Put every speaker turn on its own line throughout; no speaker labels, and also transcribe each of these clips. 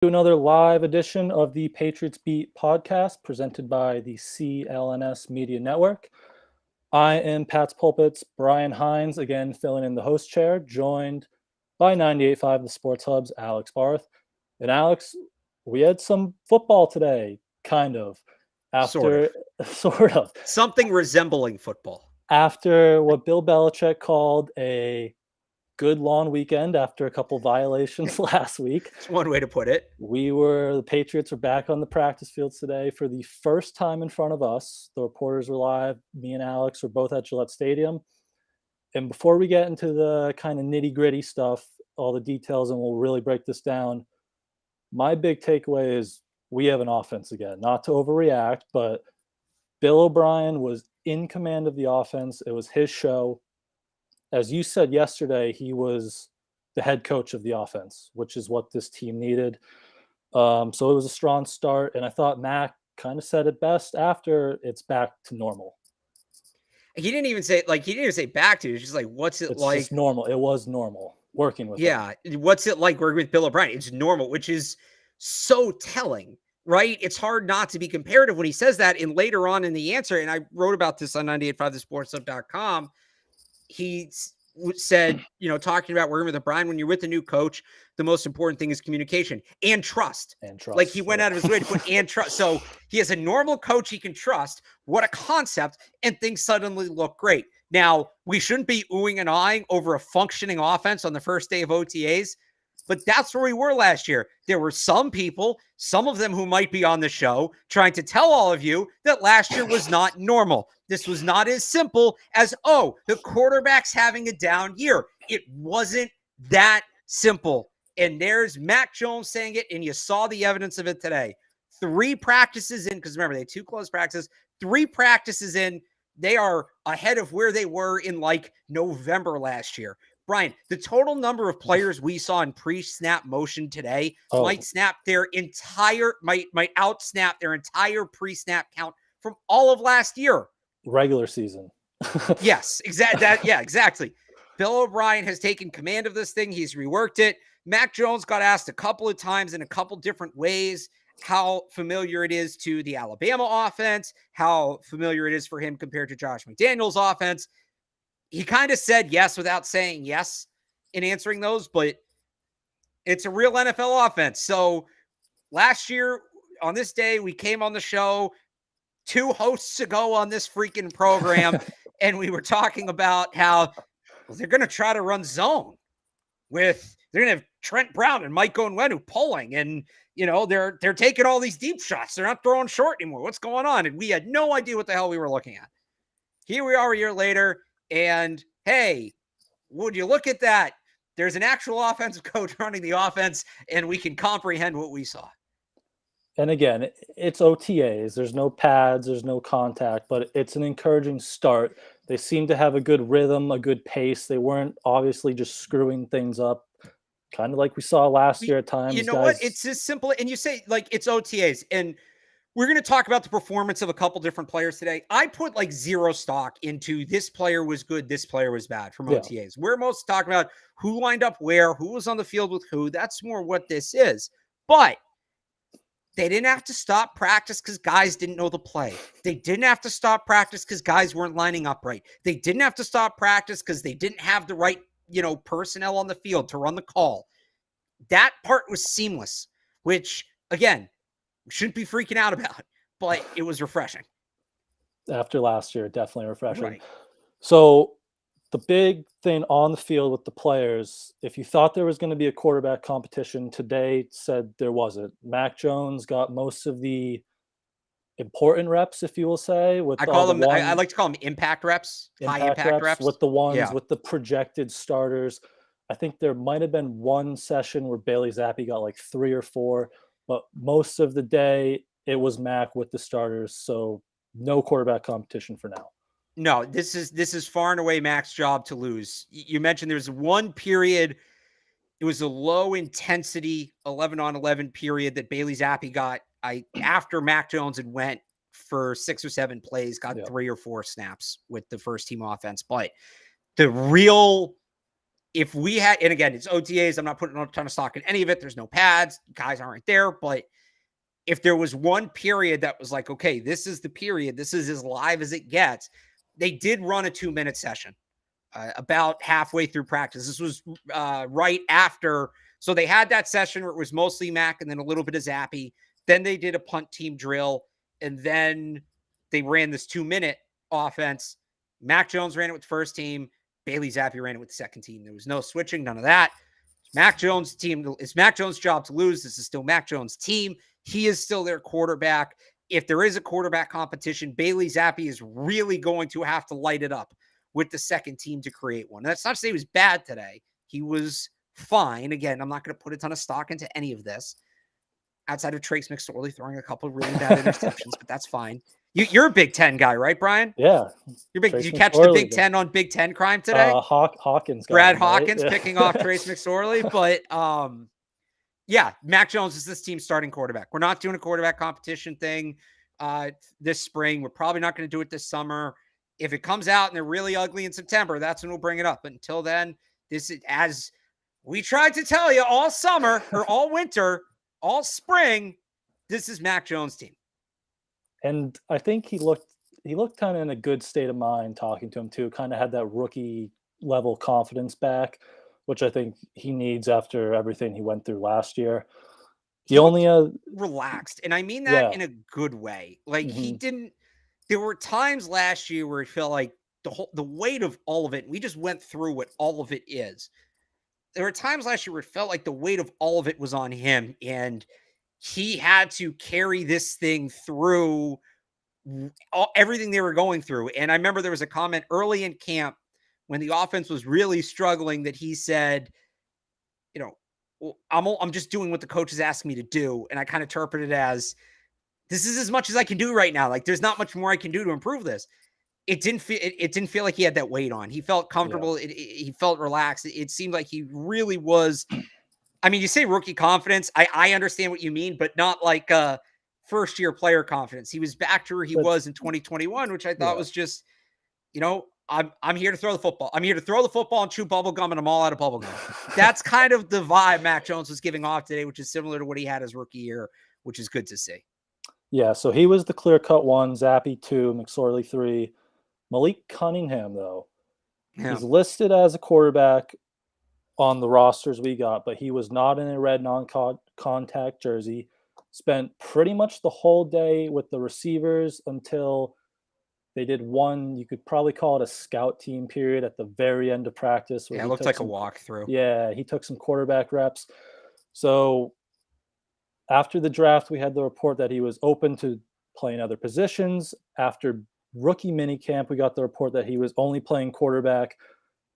To another live edition of the Patriots Beat Podcast presented by the CLNS Media Network. I am Pat's Pulpit's Brian Hines, again filling in the host chair, joined by 98.5 The Sports Hub's Alex Barth. And Alex, we had some football today, kind of. Sort of.
Something resembling football.
After what Bill Belichick called a good long weekend after a couple violations last week.
That's one way to put it.
The Patriots were back on the practice fields today for the first time in front of us. The reporters were live. Me and Alex were both at Gillette Stadium. And before we get into the kind of nitty gritty stuff, all the details, and we'll really break this down, my big takeaway is we have an offense again. Not to overreact, but Bill O'Brien was in command of the offense. It was his show. As you said yesterday, he was the head coach of the offense, which is what this team needed. So it was a strong start, and I thought Mac kind of said it best after it's back to normal.
He didn't even say back to. It was just like, what's it like?
It's just normal. It was normal working with him.
What's it like working with Bill O'Brien? It's normal, which is so telling, right? It's hard not to be comparative when he says that. And later on in the answer, and I wrote about this on 98.5thesportshub.com, he said, talking about working with O'Brien, when you're with a new coach, the most important thing is communication and trust. Like he went out of his way to put and trust. So he has a normal coach he can trust. What a concept. And things suddenly look great. Now, we shouldn't be oohing and ahhing over a functioning offense on the first day of OTAs, but that's where we were last year. There were some people, some of them who might be on the show, trying to tell all of you that last year was not normal. This was not as simple as, the quarterback's having a down year. It wasn't that simple. And there's Mac Jones saying it, and you saw the evidence of it today. 3 practices in, because remember, they had 2 closed practices, 3 practices in, they are ahead of where they were in like November last year. Brian, the total number of players we saw in pre-snap motion today might out-snap their entire pre-snap count from all of last year.
Regular season.
Yes, exactly. Bill O'Brien has taken command of this thing. He's reworked it. Mac Jones got asked a couple of times in a couple different ways how familiar it is to the Alabama offense, how familiar it is for him compared to Josh McDaniels' offense. He kind of said yes without saying yes in answering those, but it's a real NFL offense. So last year on this day, we came on the show 2 hosts ago on this freaking program, and we were talking about how they're going to try to run zone they're going to have Trent Brown and Mike Onwenu pulling, and they're taking all these deep shots. They're not throwing short anymore. What's going on? And we had no idea what the hell we were looking at. Here we are a year later, and hey, would you look at that? There's an actual offensive coach running the offense, and we can comprehend what we saw.
And again, it's OTAs. There's no pads, there's no contact, but it's an encouraging start. They seem to have a good rhythm, a good pace. They weren't obviously just screwing things up, kind of like we saw last year at times.
You know what? It's as simple. And you say, like, it's OTAs. And we're going to talk about the performance of a couple different players today. I put like 0 stock into this player was good, this player was bad from OTAs. We're most talking about who lined up where, who was on the field with who. That's more what this is. But they didn't have to stop practice because guys didn't know the play. They didn't have to stop practice because guys weren't lining up right. They didn't have to stop practice because they didn't have the right, personnel on the field to run the call. That part was seamless, which, again, we shouldn't be freaking out about, but it was refreshing.
After last year, definitely refreshing.
Right.
So the big thing on the field with the players, if you thought there was going to be a quarterback competition, today said there wasn't. Mac Jones got most of the important reps, if you will say.
I like to call them impact reps, high impact reps.
With the ones, with the projected starters. I think there might have been one session where Bailey Zappi got like 3 or 4, but most of the day it was Mac with the starters. So no quarterback competition for now.
No, this is far and away Mac's job to lose. You mentioned there's one period, it was a low intensity 11-on-11 period that Bailey Zappi got. After Mac Jones had went for 6 or 7 plays, got 3 or 4 snaps with the first team offense. But the real if we had, and again, it's OTAs, I'm not putting a ton of stock in any of it. There's no pads, guys aren't there. But if there was one period that was like, okay, this is the period, this is as live as it gets, they did run a 2-minute session about halfway through practice. This was right after. So they had that session where it was mostly Mac and then a little bit of Zappy. Then they did a punt team drill, and then they ran this 2-minute offense. Mac Jones ran it with the first team. Bailey Zappi ran it with the second team. There was no switching, none of that. Mac Jones' team. It's Mac Jones' job to lose. This is still Mac Jones' team. He is still their quarterback. If there is a quarterback competition, Bailey Zappi is really going to have to light it up with the second team to create one. And that's not to say he was bad today. He was fine. Again, I'm not going to put a ton of stock into any of this outside of Trace McSorley throwing a couple of really bad interceptions, but that's fine. You're a Big Ten guy, right, Brian?
Yeah.
You're big. Did you catch the Big Ten on Big Ten crime today?
Hawkins.
Brad Hawkins picking off Trace McSorley. But yeah, Mac Jones is this team's starting quarterback. We're not doing a quarterback competition thing this spring. We're probably not going to do it this summer. If it comes out and they're really ugly in September, that's when we'll bring it up. But until then, this is, as we tried to tell you all summer or all winter, all spring, this is Mac Jones' team.
And I think he looked kind of in a good state of mind talking to him too. Kind of had that rookie level confidence back, which I think he needs after everything he went through last year. The only
relaxed, and I mean that in a good way. Like he didn't. There were times last year where it felt like the weight of all of it. We just went through what all of it is. There were times last year where it felt like the weight of all of it was on him, and he had to carry this thing through everything they were going through. And I remember there was a comment early in camp when the offense was really struggling that he said, you know, well, I'm just doing what the coach is asking me to do. And I kind of interpreted it as, this is as much as I can do right now. Like there's not much more I can do to improve this. It didn't feel like he had that weight on. He felt comfortable. Yeah. He felt relaxed. It seemed like he really was. I mean, you say rookie confidence. I understand what you mean, but not like first year player confidence. He was back to where he was in 2021, which I thought was just, you know, I'm here to throw the football. I'm here to throw the football and chew bubble gum, and I'm all out of bubble gum. That's kind of the vibe Mac Jones was giving off today, which is similar to what he had his rookie year, which is good to see.
Yeah, so he was the clear-cut 1, Zappy 2, McSorley 3. Malik Cunningham, though, he's listed as a quarterback on the rosters we got, but he was not in a red non-contact jersey. Spent pretty much the whole day with the receivers until they did one, you could probably call it a scout team period at the very end of practice.
Yeah, it looked like a walkthrough.
Yeah, he took some quarterback reps. So after the draft, we had the report that he was open to playing other positions. After rookie minicamp, we got the report that he was only playing quarterback.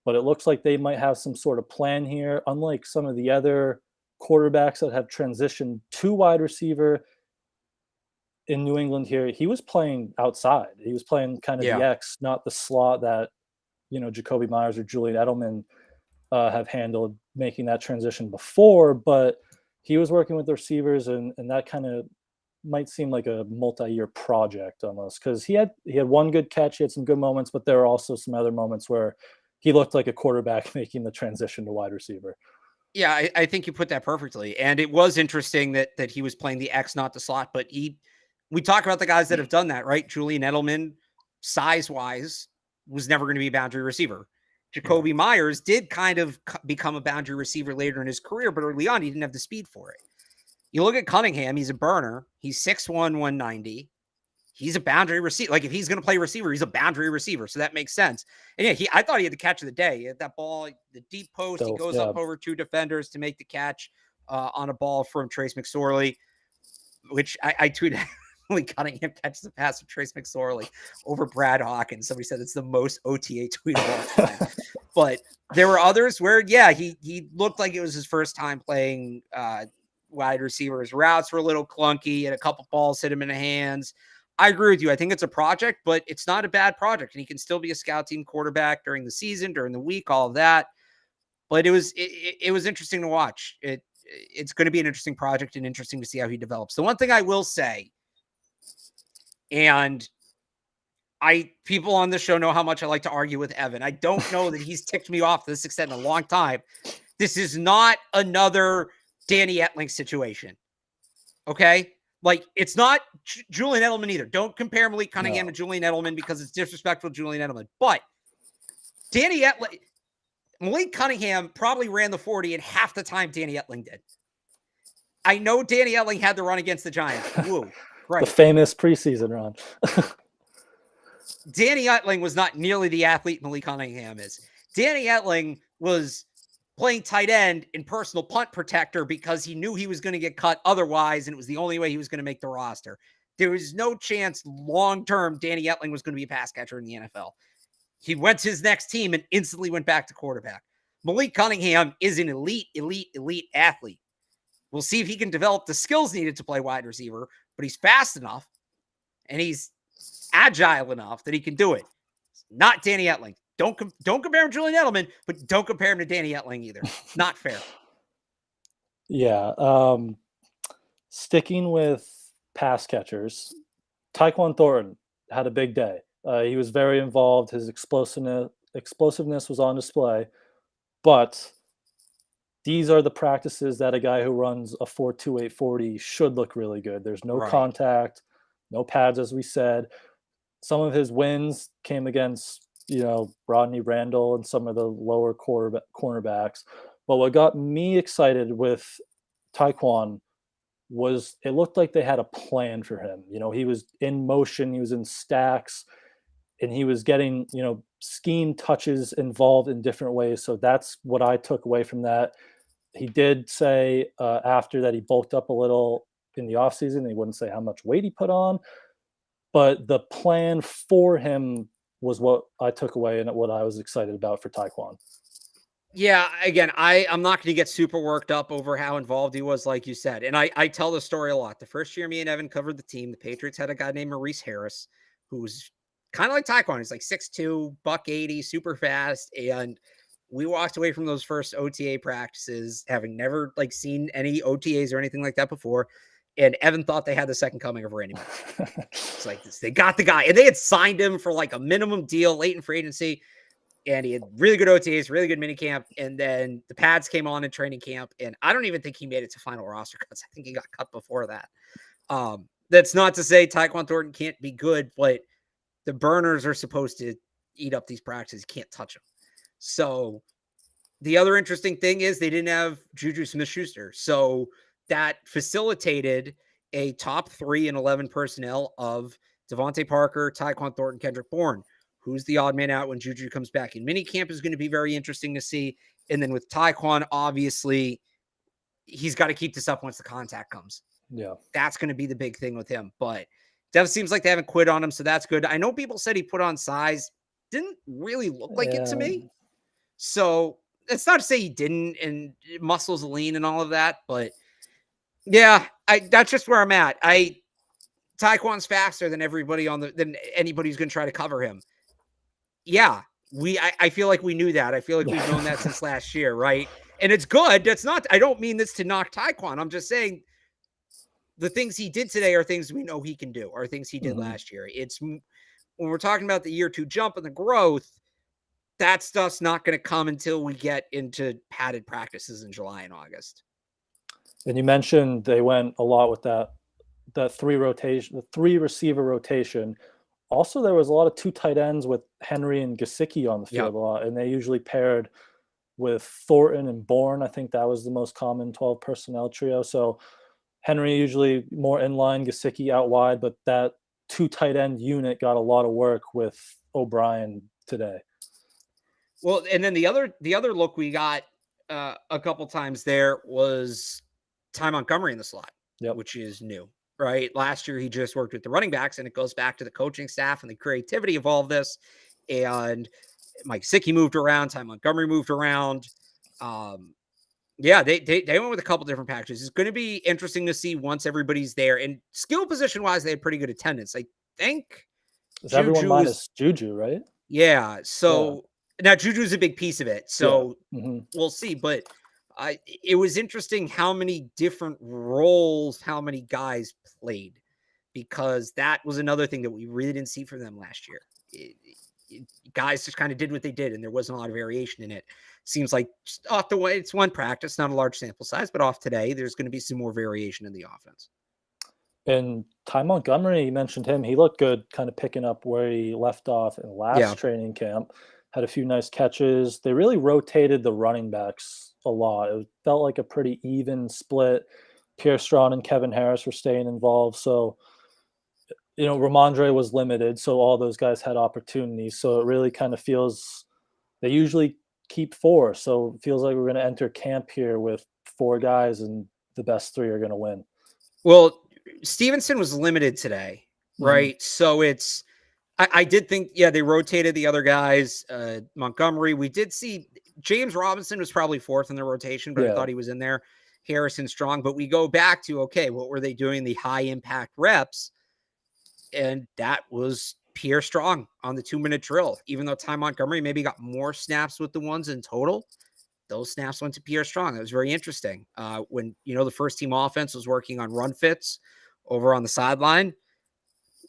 But it looks like they might have some sort of plan here. Unlike some of the other quarterbacks that have transitioned to wide receiver in New England here, he was playing outside. He was playing kind of the X, not the slot that, you know, Jacoby Myers or Julian Edelman have handled making that transition before. But he was working with the receivers, and that kind of might seem like a multi-year project almost, because he had one good catch, he had some good moments, but there were also some other moments where he looked like a quarterback making the transition to wide receiver.
Yeah, I think you put that perfectly. And it was interesting that he was playing the X, not the slot. But we talk about the guys that have done that, right? Julian Edelman, size-wise, was never going to be a boundary receiver. Jacoby Myers did kind of become a boundary receiver later in his career, but early on, he didn't have the speed for it. You look at Cunningham, he's a burner. He's 6'1", 190. He's a boundary receiver. Like if he's going to play receiver, he's a boundary receiver. So that makes sense. And yeah, I thought he had the catch of the day. He had that ball, the deep post. He goes up over 2 defenders to make the catch on a ball from Trace McSorley, which I tweeted. Cunningham catches the pass from Trace McSorley over Brad Hawkins. Somebody said it's the most OTA tweet of all time. But there were others where, he looked like it was his first time playing wide receiver. His routes were a little clunky, and a couple balls hit him in the hands. I agree with you. I think it's a project, but it's not a bad project. And he can still be a scout team quarterback during the season, during the week, all of that. But it was interesting to watch. It's going to be an interesting project and interesting to see how he develops. The one thing I will say, and People on the show know how much I like to argue with Evan. I don't know that he's ticked me off to this extent in a long time. This is not another Danny Etling situation. Okay? Like, it's not Julian Edelman either. Don't compare Malik Cunningham to Julian Edelman because it's disrespectful to Julian Edelman. But Malik Cunningham probably ran the 40 in half the time Danny Etling did. I know Danny Etling had the run against the Giants. Woo. Right.
The famous preseason run.
Danny Etling was not nearly the athlete Malik Cunningham is. Danny Etling was playing tight end and personal punt protector because he knew he was going to get cut otherwise, and it was the only way he was going to make the roster. There was no chance long-term Danny Etling was going to be a pass catcher in the NFL. He went to his next team and instantly went back to quarterback. Malik Cunningham is an elite athlete. We'll see if he can develop the skills needed to play wide receiver, but he's fast enough and he's agile enough that he can do it. Not Danny Etling. Don't compare him to Julian Edelman, but don't compare him to Danny Etling either. Not fair.
Yeah. Sticking with pass catchers, Tyquan Thornton had a big day. He was very involved. His explosiveness was on display. But these are the practices that a guy who runs a 4.28 40 should look really good. There's no contact, no pads, as we said. Some of his wins came against, Rodney Randall and some of the lower cornerbacks. But what got me excited with Tyquan was it looked like they had a plan for him. He was in motion, he was in stacks, and he was getting, scheme touches involved in different ways. So that's what I took away from that. He did say after that he bulked up a little in the offseason. He wouldn't say how much weight he put on, but the plan for him was what I took away and what I was excited about for Tyquan.
Yeah, again, I'm not going to get super worked up over how involved he was, like you said. And I tell the story a lot. The first year me and Evan covered the team, the Patriots had a guy named Maurice Harris, who was kind of like Tyquan. He's like 6'2", $180, super fast. And we walked away from those first OTA practices, having never seen any OTAs or anything like that before. And Evan thought they had the second coming of Randy Moss. It's like this. They got the guy, and they had signed him for a minimum deal late in free agency. And he had really good OTAs, really good minicamp. And then the pads came on in training camp. And I don't even think he made it to final roster cuts. I think he got cut before that. That's not to say Tyquan Thornton can't be good, but the burners are supposed to eat up these practices. You can't touch them. So the other interesting thing is they didn't have Juju Smith-Schuster. So that facilitated a top 3 and 11 personnel of Devontae Parker, Tyquan Thornton, Kendrick Bourne. Who's the odd man out when Juju comes back in minicamp is going to be very interesting to see. And then with Tyquan, obviously, he's got to keep this up once the contact comes.
Yeah.
That's going to be the big thing with him. But Dev seems like they haven't quit on him, so that's good. I know people said he put on size. Didn't really look like it to me. So it's not to say he didn't, and muscles lean and all of that. But yeah, that's just where I'm at. Tyquan's faster than everybody than anybody who's going to try to cover him. Yeah, I feel like we knew that. I feel like we've known that since last year, right? And it's good. I don't mean this to knock Tyquan. I'm just saying the things he did today are things we know he can do, are things he did last year. It's when we're talking about the year 2 jump and the growth, that stuff's not going to come until we get into padded practices in July and August.
And you mentioned they went a lot with that 3 receiver rotation. Also, there was a lot of 2 tight ends with Henry and Gesicki on the field a lot, and they usually paired with Thornton and Bourne. I think that was the most common 12 personnel trio. So Henry usually more inline, Gesicki out wide, but that 2 tight end unit got a lot of work with O'Brien today.
Well, and then the other look we got a couple times there was Ty Montgomery in the slot, which is new. Right. Last year, he just worked with the running backs, and it goes back to the coaching staff and the creativity of all of this. And Mike Gesicki moved around. Ty Montgomery moved around. They went with a couple different packages. It's going to be interesting to see once everybody's there. And skill position wise, they had pretty good attendance. I think
everyone minus Juju, right?
Yeah. So now Juju's a big piece of it. So we'll see. But it was interesting how many different roles, how many guys played because that was another thing that we really didn't see from them last year. Guys just kind of did what they did, and there wasn't a lot of variation in it. Seems like off the way, it's one practice, not a large sample size, but off today, there's going to be some more variation in the offense.
And Ty Montgomery, you mentioned him. He looked good, kind of picking up where he left off in last training camp. Had a few nice catches. They really rotated the running backs a lot. It felt like a pretty even split. Pierre Strong and Kevin Harris were staying involved. So, Ramondre was limited, so all those guys had opportunities. So it really kind of feels they usually keep 4. So it feels like we're going to enter camp here with 4 guys, and the best 3 are going to win.
Well, Stevenson was limited today, right? So I did think, they rotated the other guys. Montgomery, we did see James Robinson was probably 4th in the rotation, but I thought he was in there. Harrison Strong, but we go back to, okay, what were they doing? The high impact reps. And that was Pierre Strong on the 2-minute drill. Even though Ty Montgomery maybe got more snaps with the ones in total, those snaps went to Pierre Strong. That was very interesting. When, the first team offense was working on run fits over on the sideline,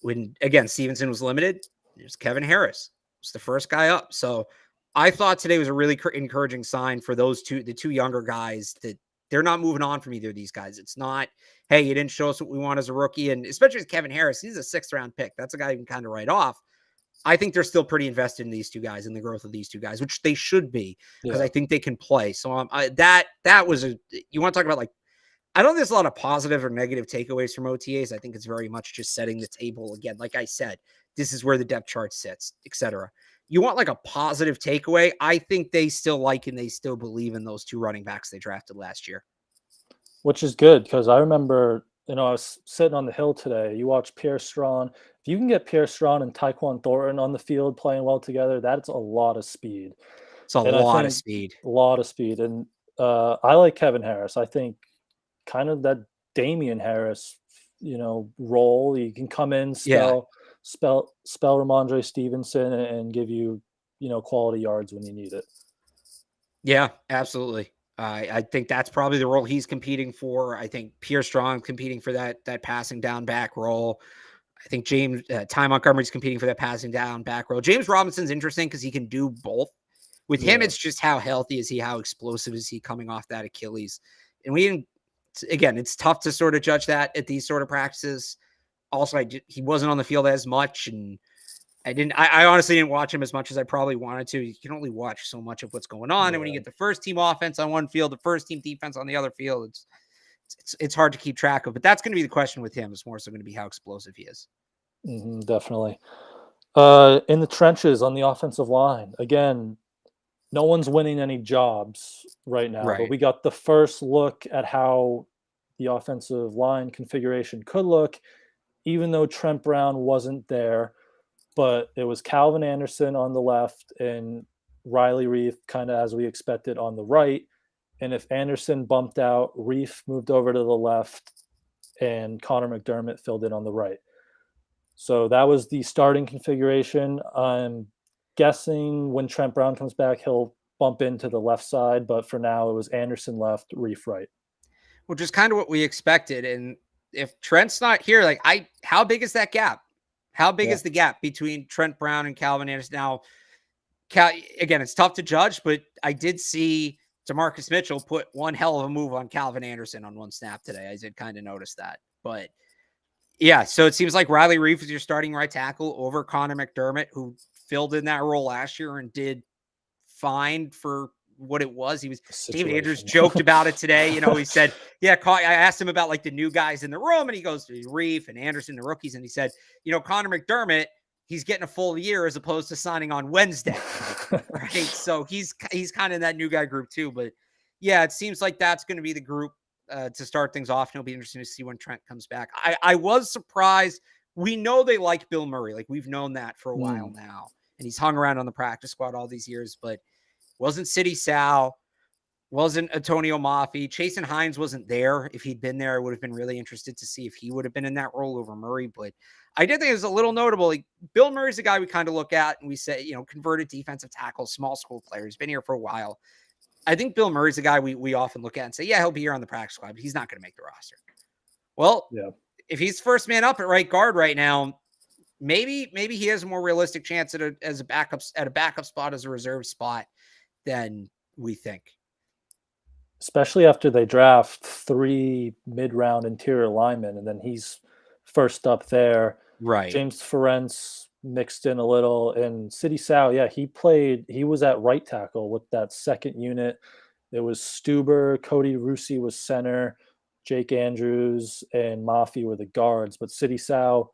when, again, Stevenson was limited, it was Kevin Harris. Was the first guy up. So I thought today was a really encouraging sign for the 2 younger guys, that they're not moving on from either of these guys. It's not, hey, you didn't show us what we want as a rookie. And especially with Kevin Harris, he's a 6th-round pick. That's a guy you can kind of write off. I think they're still pretty invested in these 2 guys and the growth of these 2 guys, which they should be, because I think they can play. So that was you want to talk about, like, I don't think there's a lot of positive or negative takeaways from OTAs. I think it's very much just setting the table again. Like I said, this is where the depth chart sits, etc. You want like a positive takeaway. I think they still like and they still believe in those 2 running backs they drafted last year.
Which is good, because I remember, I was sitting on the hill today. You watch Pierre Strong. If you can get Pierre Strong and Tyquan Thornton on the field playing well together, that's a lot of speed.
It's a lot of speed.
A lot of speed. And I like Kevin Harris. I think kind of that Damian Harris, role. He can come in, spell Ramondre Stevenson and give you, quality yards when you need it.
Yeah, absolutely. I think that's probably the role he's competing for. I think Pierre Strong competing for that passing down back role. I think Ty Montgomery's competing for that passing down back role. James Robinson's interesting because he can do both. With him, it's just how healthy is he? How explosive is he coming off that Achilles? And it's tough to sort of judge that at these sort of practices. Also, he wasn't on the field as much, and I honestly didn't watch him as much as I probably wanted to. You can only watch so much of what's going on. And when you get the first team offense on one field, the first team defense on the other field, it's hard to keep track of. But that's going to be the question with him. It's more so going to be how explosive he is.
Definitely. In the trenches on the offensive line, again, no one's winning any jobs right now. But we got the first look at how the offensive line configuration could look, even though Trent Brown wasn't there. But it was Calvin Anderson on the left and Riley Reef, kind of as we expected, on the right. And if Anderson bumped out, Reef moved over to the left, and Connor McDermott filled in on the right. So that was the starting configuration. I'm guessing when Trent Brown comes back, he'll bump into the left side. But for now, it was Anderson left, Reef right.
Which is kind of what we expected. And if Trent's not here, how big is that gap? How big is the gap between Trent Brown and Calvin Anderson? Now, again, it's tough to judge, but I did see DeMarcus Mitchell put one hell of a move on Calvin Anderson on one snap today. I did kind of notice that. But, so it seems like Riley Reef is your starting right tackle over Connor McDermott, who filled in that role last year and did fine for what it was. David Andrews joked about it today. He said, I asked him about the new guys in the room, and he goes to Reef and Anderson, the rookies. And he said, Connor McDermott, he's getting a full year as opposed to signing on Wednesday. Right. So he's kind of in that new guy group too. But it seems like that's going to be the group to start things off. And it'll be interesting to see when Trent comes back. I was surprised. We know they like Bill Murray. We've known that for a while now, and he's hung around on the practice squad all these years, but wasn't City Sal, wasn't Antonio Mafi. Chasen Hines wasn't there. If he'd been there, I would have been really interested to see if he would have been in that role over Murray. But I did think it was a little notable. Bill Murray's a guy we kind of look at and we say, converted defensive tackle, small school player. He's been here for a while. I think Bill Murray's a guy we often look at and say, he'll be here on the practice squad, but he's not going to make the roster. Well, if he's first man up at right guard right now, maybe he has a more realistic chance at a backup spot, as a reserve spot, than we think.
Especially after they draft 3 mid-round interior linemen, and then he's first up there.
Right.
James Ferentz mixed in a little, and Sidy Sow, yeah, he was at right tackle with that second unit. It was Stuber, Cody Rusey was center, Jake Andrews and Mafi were the guards, but Sidy Sow,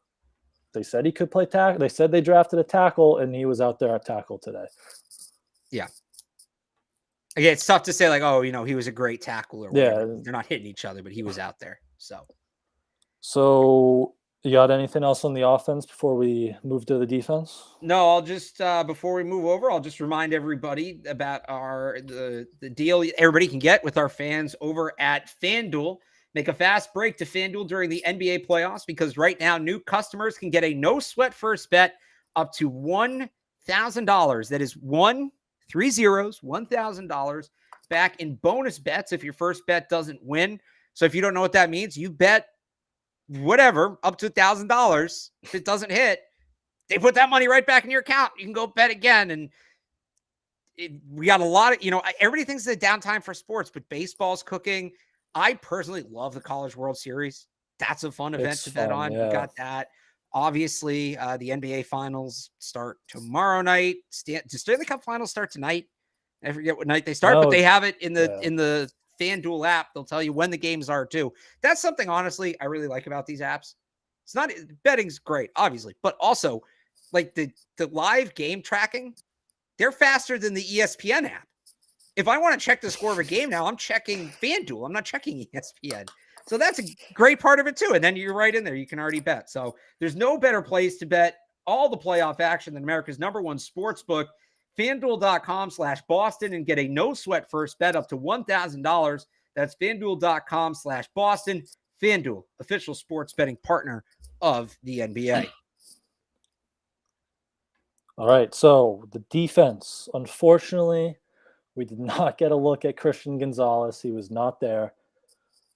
they said he could play tackle. They said they drafted a tackle, and he was out there at tackle today.
Yeah. Again, it's tough to say, like, oh, he was a great tackle or whatever.
Yeah.
They're not hitting each other, but he was out there.
So you got anything else on the offense before we move to the defense?
No, I'll just before we move over, I'll just remind everybody about the deal everybody can get with our fans over at FanDuel. Make a fast break to FanDuel during the NBA playoffs, because right now new customers can get a no sweat first bet up to $1,000. That is 1,000 back in bonus bets if your first bet doesn't win. So if you don't know what that means, you bet whatever up to $1,000. If it doesn't hit, they put that money right back in your account. You can go bet again. And we got a lot of, everybody thinks it's a downtime for sports, but baseball's cooking. I personally love the College World Series. That's a fun event to bet on.
Yeah.
You got that. Obviously, the NBA finals start tomorrow night. Do Stanley Cup finals start tonight? I forget what night they start, but they have it in the FanDuel app. They'll tell you when the games are too. That's something, honestly, I really like about these apps. It's not, betting's great, obviously, but also like the live game tracking, they're faster than the ESPN app. If I want to check the score of a game now, I'm checking FanDuel. I'm not checking ESPN. So that's a great part of it too. And then you're right in there. You can already bet. So there's no better place to bet all the playoff action than America's #1 sports book, FanDuel.com/Boston, and get a no sweat first bet up to $1,000. That's FanDuel.com/Boston. FanDuel, official sports betting partner of the NBA.
All right. So the defense, unfortunately, we did not get a look at Christian Gonzalez. He was not there.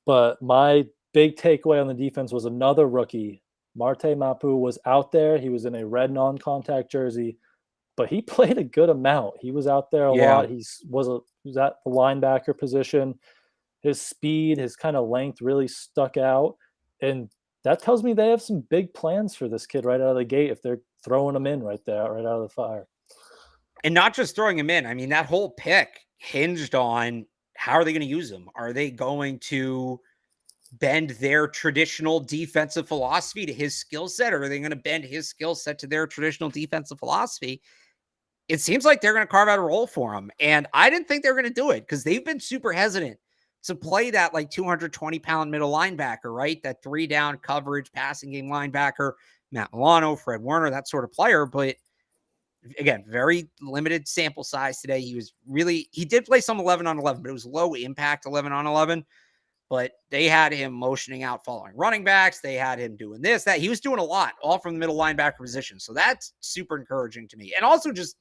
But my big takeaway on the defense was another rookie. Marte Mapu was out there. He was in a red non-contact jersey, but he played a good amount. He was out there a lot. He was at the linebacker position. His speed, his kind of length really stuck out. And that tells me they have some big plans for this kid right out of the gate if they're throwing him in right there, right out of the fire.
And not just throwing him in. I mean, that whole pick hinged on how are they going to use him? Are they going to bend their traditional defensive philosophy to his skill set, or are they going to bend his skill set to their traditional defensive philosophy? It seems like they're going to carve out a role for him. And I didn't think they were going to do it because they've been super hesitant to play that like 220-pound middle linebacker, right? That 3-down coverage passing game linebacker, Matt Milano, Fred Warner, that sort of player. But again, very limited sample size today. He did play some 11-on-11, but it was low impact 11-on-11. But they had him motioning out following running backs. They had him doing this, that. He was doing a lot, all from the middle linebacker position. So that's super encouraging to me. And also just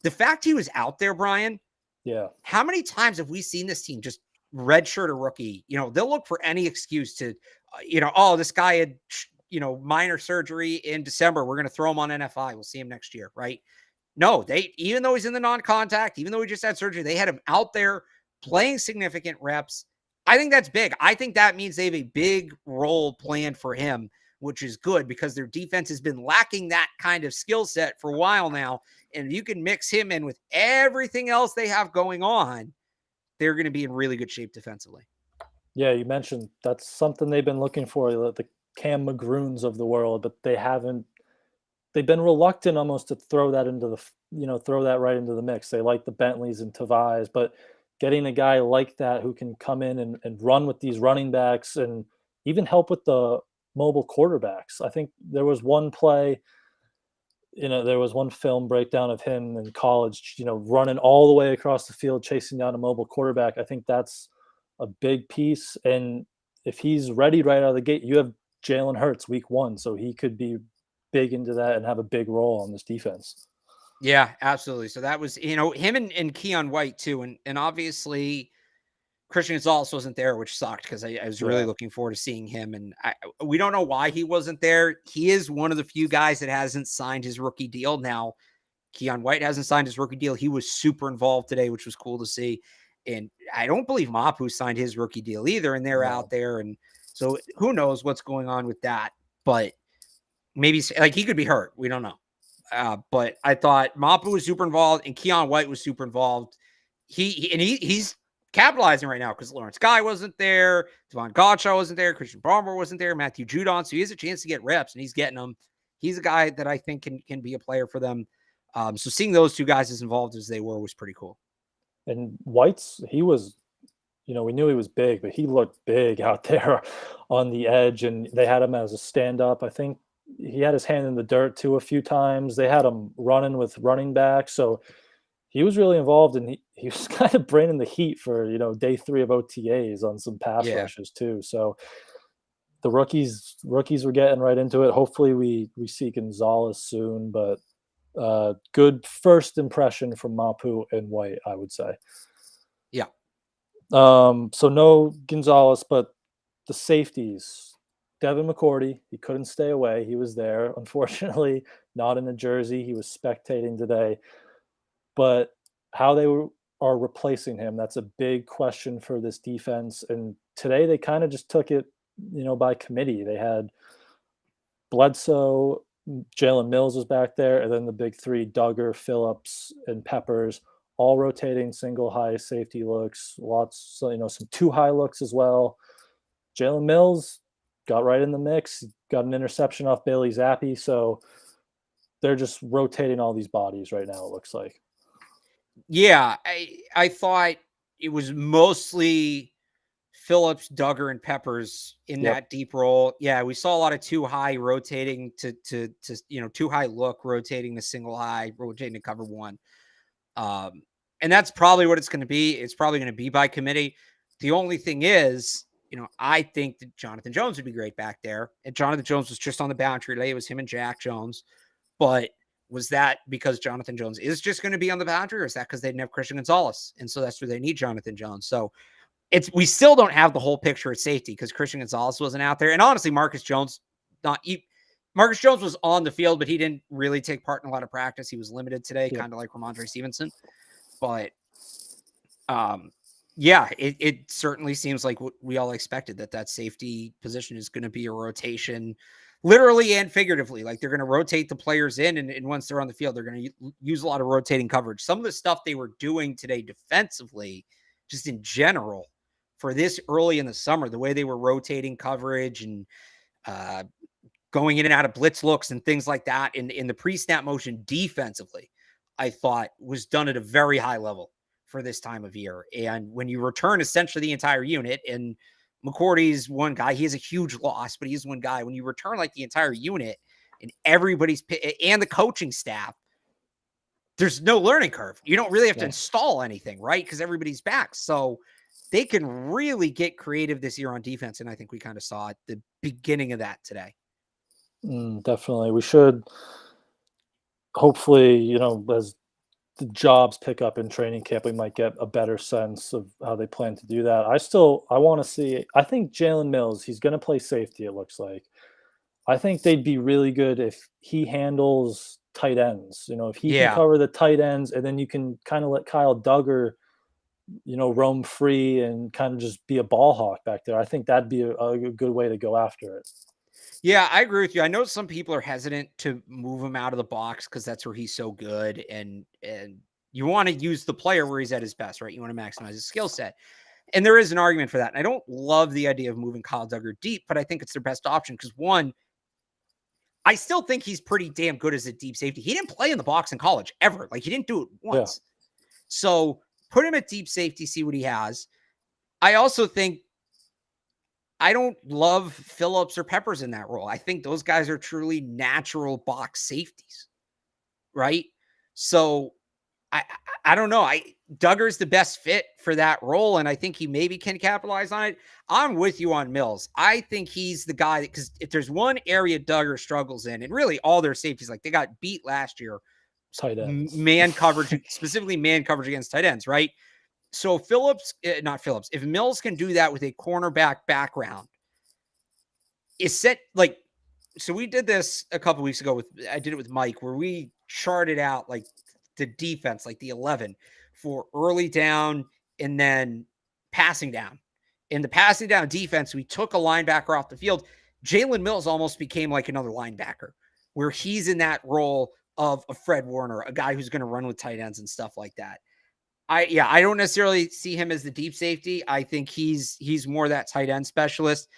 the fact he was out there, Brian.
Yeah.
How many times have we seen this team just redshirt a rookie? They'll look for any excuse to, oh, this guy had, minor surgery in December. We're going to throw him on NFI. We'll see him next year, right? No, even though he's in the non-contact, even though he just had surgery, they had him out there playing significant reps. I think that's big. I think that means they have a big role planned for him, which is good because their defense has been lacking that kind of skill set for a while now. And if you can mix him in with everything else they have going on, they're going to be in really good shape defensively.
Yeah, you mentioned that's something they've been looking for, the Cam McGroons of the world, but they've been reluctant almost to throw that throw that right into the mix. They like the Bentleys and Tavais, but getting a guy like that who can come in and run with these running backs and even help with the mobile quarterbacks. I think there was one play, there was one film breakdown of him in college, running all the way across the field, chasing down a mobile quarterback. I think that's a big piece. And if he's ready right out of the gate, you have Jalen Hurts week 1, so he could be big into that and have a big role on this defense.
Yeah, absolutely. So that was, him and Keon White too. And obviously Christian Gonzalez wasn't there, which sucked because I was really looking forward to seeing him. And we don't know why he wasn't there. He is one of the few guys that hasn't signed his rookie deal. Now, Keon White hasn't signed his rookie deal. He was super involved today, which was cool to see. And I don't believe Mapu signed his rookie deal either. And they're out there. And so who knows what's going on with that. But maybe like he could be hurt. We don't know. But I thought Mapu was super involved and Keon White was super involved. He's capitalizing right now because Lawrence Guy wasn't there, Devon Gottschall wasn't there, Christian Barmore wasn't there, Matthew Judon. So he has a chance to get reps and he's getting them. He's a guy that I think can be a player for them. So seeing those two guys as involved as they were was pretty cool.
And White's, he was, we knew he was big, but he looked big out there on the edge, and they had him as a stand-up. I think he had his hand in the dirt too a few times. They had him running with running back, so he was really involved, and he was kind of bringing the heat for, day 3 of OTAs on some pass rushes too. So the rookies were getting right into it. Hopefully we see Gonzalez soon, but good first impression from Mapu and White, I would say.
Yeah.
So no Gonzalez, but the safeties. Devin McCourty, he couldn't stay away. He was there. Unfortunately, not in a jersey. He was spectating today. But how they are replacing him, that's a big question for this defense. And today they kind of just took it, by committee. They had Bledsoe, Jalen Mills was back there, and then the big 3, Duggar, Phillips, and Peppers, all rotating single high safety looks, lots, some 2 high looks as well. Jalen Mills got right in the mix, got an interception off Bailey Zappi. So they're just rotating all these bodies right now, it looks like.
Yeah, I thought it was mostly Phillips, Duggar, and Peppers in that deep role. Yeah, we saw a lot of 2 high rotating to 2 high look, rotating to single high, rotating to cover 1. And that's probably what it's going to be. It's probably going to be by committee. The only thing is, I think that Jonathan Jones would be great back there. And Jonathan Jones was just on the boundary today. It was him and Jack Jones. But was that because Jonathan Jones is just going to be on the boundary, or is that because they didn't have Christian Gonzalez? And so that's where they need Jonathan Jones. So we still don't have the whole picture at safety because Christian Gonzalez wasn't out there. And honestly, Marcus Jones was on the field, but he didn't really take part in a lot of practice. He was limited today, kind of like Ramondre Stevenson. But it certainly seems like what we all expected, that safety position is going to be a rotation, literally and figuratively. Like they're going to rotate the players in, and once they're on the field, they're going to use a lot of rotating coverage. Some of the stuff they were doing today defensively, just in general, for this early in the summer, the way they were rotating coverage and going in and out of blitz looks and things like that in the pre-snap motion defensively, I thought was done at a very high level for this time of year. And when you return essentially the entire unit, and McCourty's one guy, he is a huge loss, but he's one guy. When you return like the entire unit and and the coaching staff, there's no learning curve. You don't really have to install anything, right? Because everybody's back. So they can really get creative this year on defense. And I think we kind of saw at the beginning of that today.
Definitely. We should hopefully, as the jobs pick up in training camp, we might get a better sense of how they plan to do that. I want to see, I think Jalen Mills, he's going to play safety, it looks like. I think they'd be really good if he handles tight ends. If he can cover the tight ends, and then you can kind of let Kyle Duggar, roam free and kind of just be a ball hawk back there. I think that'd be a good way to go after it.
Yeah, I agree with you. I know some people are hesitant to move him out of the box because that's where he's so good. And you want to use the player where he's at his best, right? You want to maximize his skill set. And there is an argument for that. And I don't love the idea of moving Kyle Duggar deep, but I think it's their best option because, one, I still think he's pretty damn good as a deep safety. He didn't play in the box in college ever. Like, he didn't do it once. So put him at deep safety, see what he has. I also think I don't love Phillips or Peppers in that role. I think those guys are truly natural box safeties, right? So I don't know. Duggar's the best fit for that role, and I think he maybe can capitalize on it. I'm with you on Mills. I think he's the guy that, because if there's one area Duggar struggles in, and really all their safeties, like they got beat last year,
tight ends,
man coverage, specifically man coverage against tight ends, right? So if Mills can do that with a cornerback background, is set like, so we did this a couple weeks ago I did it with Mike, where we charted out like the defense, like the 11 for early down and then passing down. In the passing down defense, we took a linebacker off the field. Jalen Mills almost became like another linebacker, where he's in that role of a Fred Warner, a guy who's going to run with tight ends and stuff like that. I don't necessarily see him as the deep safety. I think he's more that tight end specialist.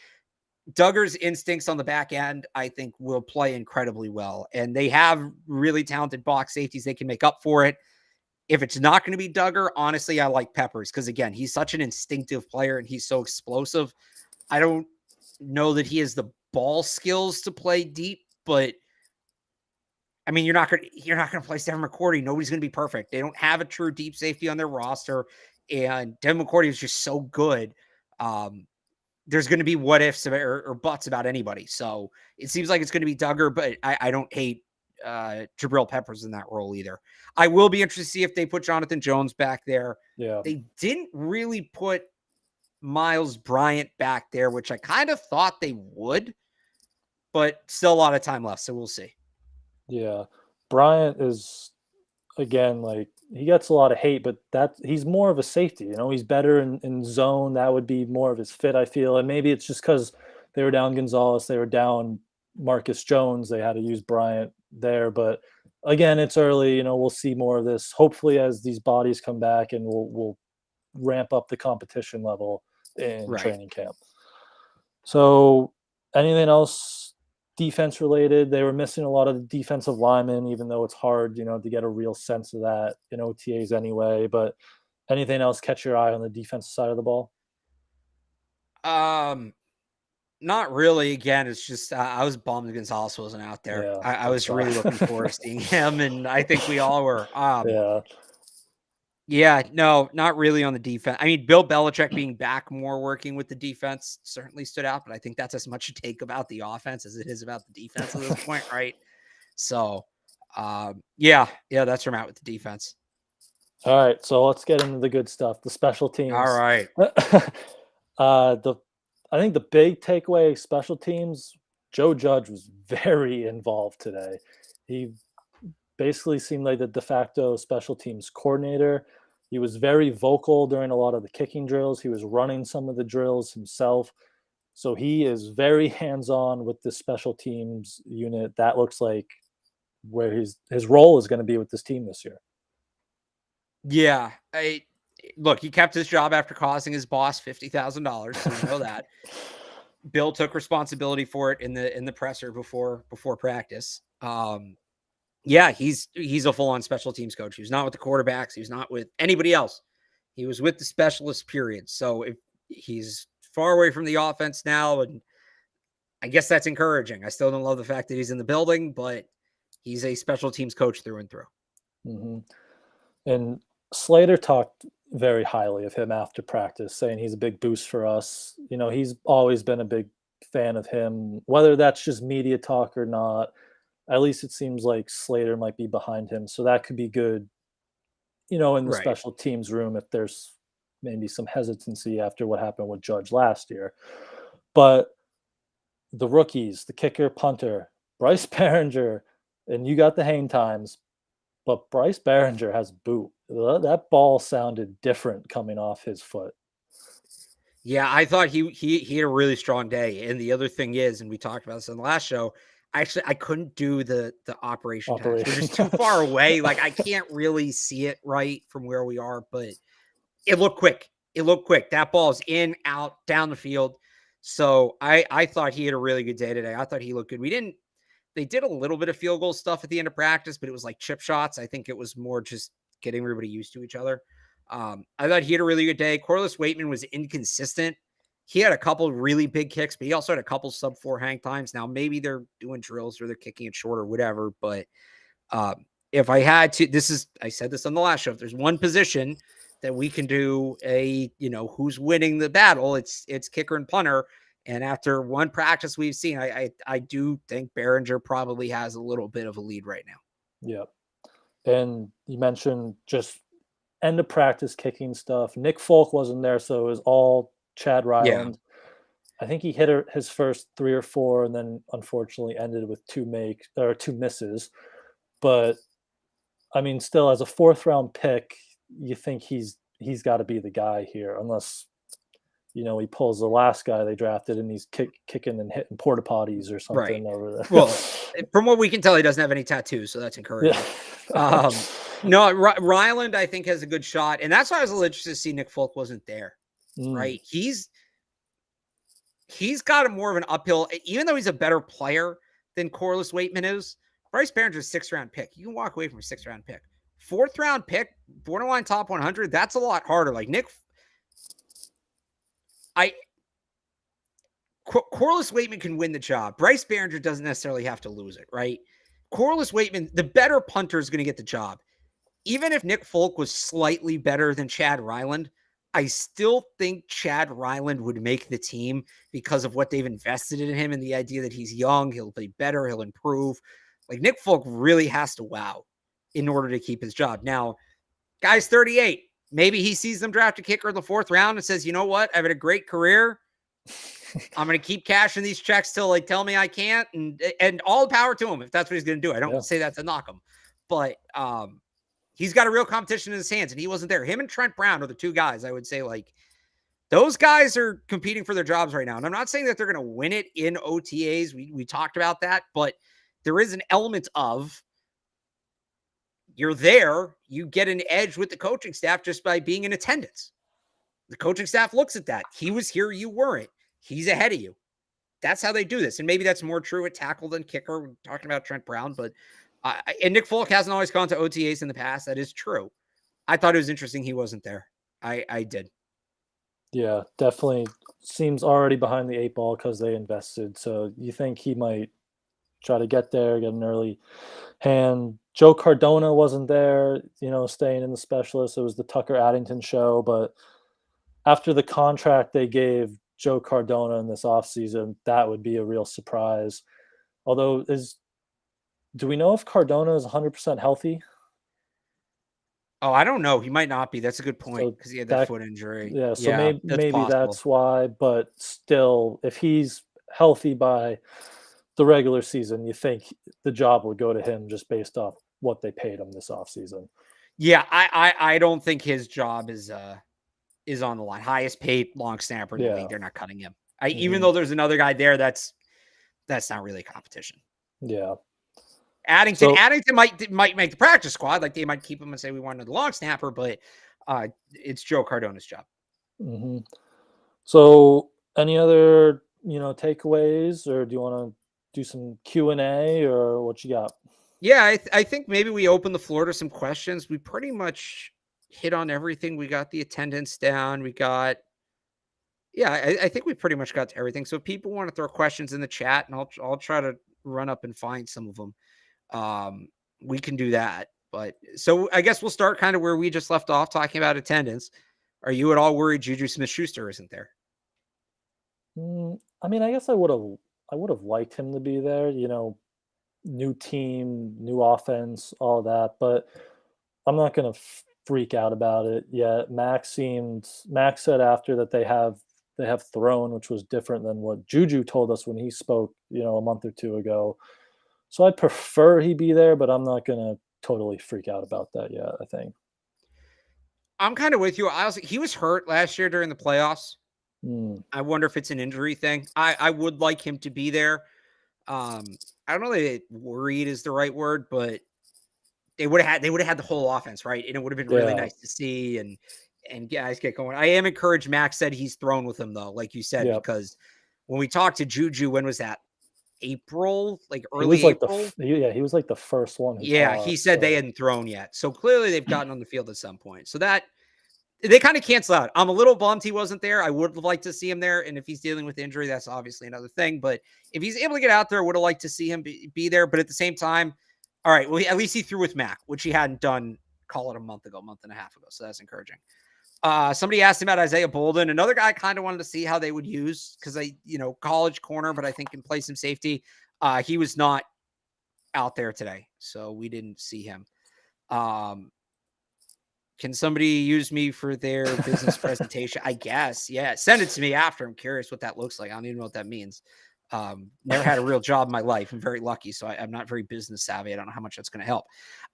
Duggar's instincts on the back end, I think, will play incredibly well. And they have really talented box safeties. They can make up for it. If it's not going to be Duggar, honestly, I like Peppers because, again, he's such an instinctive player and he's so explosive. I don't know that he has the ball skills to play deep, but I mean, you're not going to play Devin McCourty. Nobody's going to be perfect. They don't have a true deep safety on their roster, and Devin McCourty is just so good. There's going to be what ifs or buts about anybody. So it seems like it's going to be Duggar, but I don't hate Jabril Peppers in that role either. I will be interested to see if they put Jonathan Jones back there.
Yeah.
They didn't really put Miles Bryant back there, which I kind of thought they would, but still a lot of time left. So we'll see.
Yeah. Bryant is, again, like, he gets a lot of hate, but he's more of a safety. He's better in zone. That would be more of his fit, I feel. And maybe it's just because they were down Gonzalez, they were down Marcus Jones, they had to use Bryant there. But again, it's early. We'll see more of this hopefully as these bodies come back, and we'll ramp up the competition level in training camp. So anything else defense related? They were missing a lot of the defensive linemen, even though it's hard, to get a real sense of that in OTAs anyway. But anything else catch your eye on the defensive side of the ball?
Not really. Again, it's just I was bummed Gonzalez wasn't out there.
Yeah,
I was really looking forward to seeing him, and I think we all were. Yeah, no, not really on the defense. I mean, Bill Belichick being back more working with the defense certainly stood out, but I think that's as much a take about the offense as it is about the defense at this point, right? So, yeah, that's where I'm at with the defense.
All right, so let's get into the good stuff, the special teams.
All right.
I think the big takeaway, special teams, Joe Judge was very involved today. He basically seemed like the de facto special teams coordinator. He was very vocal during a lot of the kicking drills. He was running some of the drills himself. So he is very hands-on with this special teams unit. That looks like where his role is going to be with this team this year.
Yeah. Look, he kept his job after costing his boss $50,000. So we know that. Bill took responsibility for it in the presser before practice. Yeah, he's a full-on special teams coach. He was not with the quarterbacks. He was not with anybody else. He was with the specialists, period. So if he's far away from the offense now, and I guess that's encouraging. I still don't love the fact that he's in the building, but he's a special teams coach through and through.
Mm-hmm. And Slater talked very highly of him after practice, saying he's a big boost for us. He's always been a big fan of him, whether that's just media talk or not. At least it seems like Slater might be behind him. So that could be good, in the special teams room if there's maybe some hesitancy after what happened with Judge last year. But the rookies, the kicker, punter, Bryce Behringer, and you got the hang times, but Bryce Behringer has boot. That ball sounded different coming off his foot.
Yeah, I thought he had a really strong day. And the other thing is, and we talked about this in the last show, I couldn't do the operation times. We're just too far away. Like, I can't really see it right from where we are, but it looked quick. That ball's in, out, down the field. So I thought he had a really good day today. I thought he looked good. They did a little bit of field goal stuff at the end of practice, but it was like chip shots. I think it was more just getting everybody used to each other. I thought he had a really good day. Corliss Waitman was inconsistent. He had a couple really big kicks, but he also had a couple sub-4 hang times. Now, maybe they're doing drills or they're kicking it short or whatever, but if I had to, I said this on the last show, if there's one position that we can do who's winning the battle, it's kicker and punter. And after one practice we've seen, I do think Behringer probably has a little bit of a lead right now.
Yeah. And you mentioned just end of practice kicking stuff. Nick Folk wasn't there, so it was all Chad Ryland.
Yeah.
I think he hit his first 3 or 4 and then unfortunately ended with 2 misses. But I mean, still as a 4th round pick, you think he's got to be the guy here, unless he pulls the last guy they drafted and he's kicking and hitting porta potties or something
Right.
over there.
Well, from what we can tell, he doesn't have any tattoos, so that's encouraging.
Yeah.
No, Ryland, I think, has a good shot, and that's why I was a little interested to see Nick Folk wasn't there. Right? He's got a more of an uphill, even though he's a better player than Corliss Waitman is. Bryce Behringer's a 6th round pick. You can walk away from a 6th round pick. 4th round pick, borderline top 100. That's a lot harder. Like Corliss Waitman can win the job. Bryce Behringer doesn't necessarily have to lose it, right? Corliss Waitman, the better punter, is going to get the job. Even if Nick Folk was slightly better than Chad Ryland, I still think Chad Ryland would make the team because of what they've invested in him and the idea that he's young, he'll play better, he'll improve. Like Nick Folk really has to wow in order to keep his job. Now, guy's 38. Maybe he sees them draft a kicker in the 4th round and says, you know what? I've had a great career. I'm going to keep cashing these checks till they tell me I can't. And all the power to him if that's what he's going to do. I don't say that to knock him. But he's got a real competition in his hands, and he wasn't there. Him and Trent Brown are the 2 guys I would say, like, those guys are competing for their jobs right now. And I'm not saying that they're going to win it in OTAs. We talked about that, but there is an element of you're there, you get an edge with the coaching staff just by being in attendance. The coaching staff looks at that. He was here, you weren't. He's ahead of you. That's how they do this. And maybe that's more true at tackle than kicker. We're talking about Trent Brown, but and Nick Folk hasn't always gone to OTAs in the past. That is true. I thought it was interesting he wasn't there. I did.
Yeah, definitely seems already behind the 8 ball because they invested. So you think he might try to get there, get an early hand. Joe Cardona wasn't there, staying in the specialist. It was the Tucker Addington show. But after the contract they gave Joe Cardona in this offseason, that would be a real surprise. Although, do we know if Cardona is 100% healthy?
Oh, I don't know. He might not be. That's a good point because he had that foot injury.
Yeah, so maybe that's why. But still, if he's healthy by the regular season, you think the job would go to him just based off what they paid him this offseason.
Yeah, I don't think his job is on the line. Highest paid long snapper in the league. They're not cutting him. Even though there's another guy there, that's not really a competition.
Yeah.
Addington might make the practice squad. Like they might keep him and say we want another long snapper, but it's Joe Cardona's job.
Mm-hmm. So any other takeaways, or do you want to do some Q&A, or what you got?
Yeah, I think maybe we open the floor to some questions. We pretty much hit on everything. We got the attendance down. I think we pretty much got to everything. So if people want to throw questions in the chat, and I'll try to run up and find some of them. We can do that. But so I guess we'll start kind of where we just left off, talking about attendance. Are you at all worried Juju Smith-Schuster isn't there?
I mean, I guess I would have liked him to be there, new team, new offense, all that, but I'm not going to freak out about it yet. Max said after that they have thrown, which was different than what Juju told us when he spoke, a month or 2 ago. So I prefer he be there, but I'm not going to totally freak out about that yet, I think.
I'm kind of with you. He was hurt last year during the playoffs. I wonder if it's an injury thing. I would like him to be there. I don't know that worried is the right word, but they would have had the whole offense, right? And it would have been really nice to see and guys get going. I am encouraged. Max said he's thrown with him though, like you said, because when we talked to Juju, when was that? April, like early April.
He was like the first one.
He said they hadn't thrown yet. So clearly they've gotten on the field at some point. So that they kind of cancel out. I'm a little bummed he wasn't there. I would have liked to see him there. And if he's dealing with injury, that's obviously another thing. But if he's able to get out there, I would have liked to see him be there. But at the same time, all right, well, at least he threw with Mac, which he hadn't done, call it a month and a half ago. So that's encouraging. Somebody asked him about Isaiah Bolden. Another guy I kind of wanted to see how they would use because college corner, but I think can play some safety. He was not out there today, so we didn't see him. Can somebody use me for their business presentation? I guess. Yeah. Send it to me after. I'm curious what that looks like. I don't even know what that means. Never had a real job in my life. I'm very lucky. So I'm not very business savvy. I don't know how much that's going to help.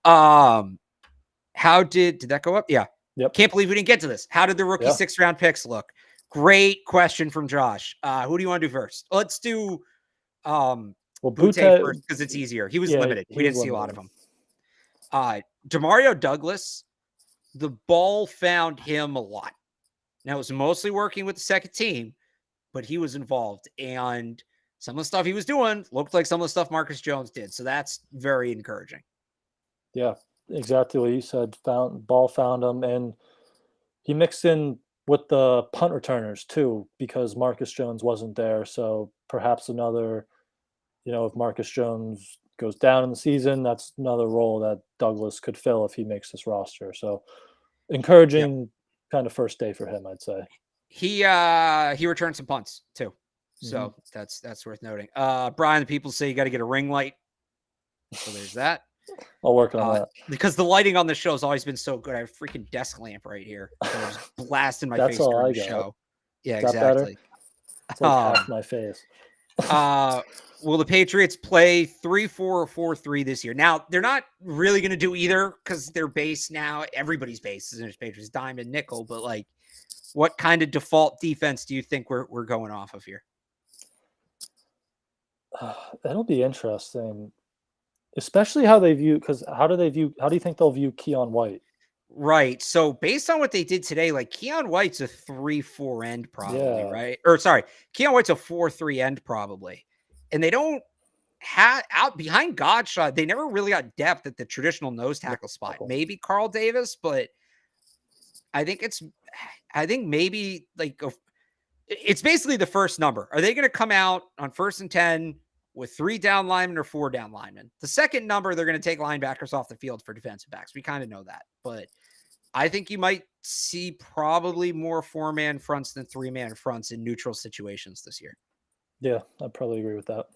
How did that go up? Yeah.
Yep.
Can't believe we didn't get to this. How did the rookie 6th round picks look? Great question from Josh. Who do you want to do first? Let's do Butte first because it's easier. He was limited. We didn't see a lot of him. Demario Douglas, the ball found him a lot. Now, it was mostly working with the second team, but he was involved. And some of the stuff he was doing looked like some of the stuff Marcus Jones did. So that's very encouraging.
Yeah, exactly what you said. Ball found him. And he mixed in with the punt returners, too, because Marcus Jones wasn't there. So perhaps another, if Marcus Jones goes down in the season, that's another role that Douglas could fill if he makes this roster. So encouraging kind of first day for him, I'd say.
He returned some punts too. So that's worth noting. Brian, the people say you got to get a ring light. So there's that.
I'll work on that.
Because the lighting on the show has always been so good. I have a freaking desk lamp right here. So I'm just blasting my face during the show. Yeah, exactly.
It's like half my face.
Will the Patriots play 3-4 or 4-3 this year? Now, they're not really going to do either because their base now, everybody's base is in Patriots diamond nickel, but like what kind of default defense do you think we're going off of here?
That'll be interesting, especially how they view, because how do you think they'll view Keon White?
Right. So based on what they did today, like Keon White's a 3-4 end probably, right? Or sorry, Keon White's a 4-3 end probably. And they don't have out behind Godshot. They never really got depth at the traditional nose tackle spot. Maybe Carl Davis, but I think maybe like it's basically the first number. Are they going to come out on 1st and 10 with 3 down linemen or 4 down linemen? The second number, they're going to take linebackers off the field for defensive backs. We kind of know that, but I think you might see probably more 4-man fronts than 3-man fronts in neutral situations this year.
Yeah, I'd probably agree with that.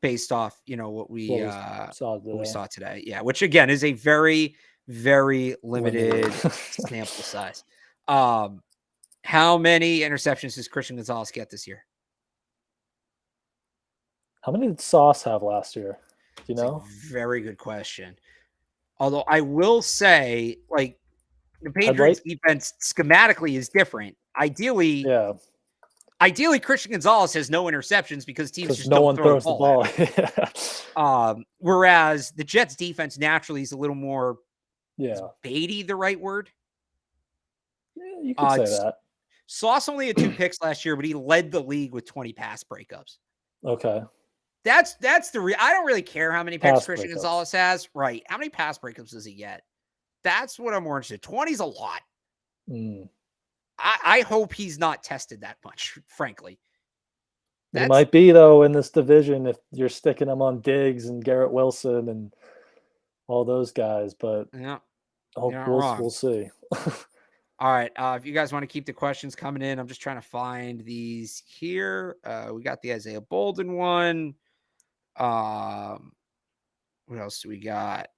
Based off, what we saw today. Yeah, which again is a very, very limited sample size. How many interceptions does Christian Gonzalez get this year?
How many did Sauce have last year? Do you know?
Very good question. Although I will say, like, the Patriots defense schematically is different. Ideally, Christian Gonzalez has no interceptions because teams just don't throw the ball. Whereas the Jets defense naturally is a little more is baity the right word?
Yeah, you could say that.
Sauce only had 2 picks last year, but he led the league with 20 pass breakups.
Okay.
That's I don't really care how many picks Christian Gonzalez has. Right. How many pass breakups does he get? That's what I'm more interested in. 20's a lot. I hope he's not tested that much, frankly.
It might be, though, in this division if you're sticking him on Diggs and Garrett Wilson and all those guys, but we'll see.
All right. If you guys want to keep the questions coming in, I'm just trying to find these here. We got the Isaiah Bolden one. What else do we got?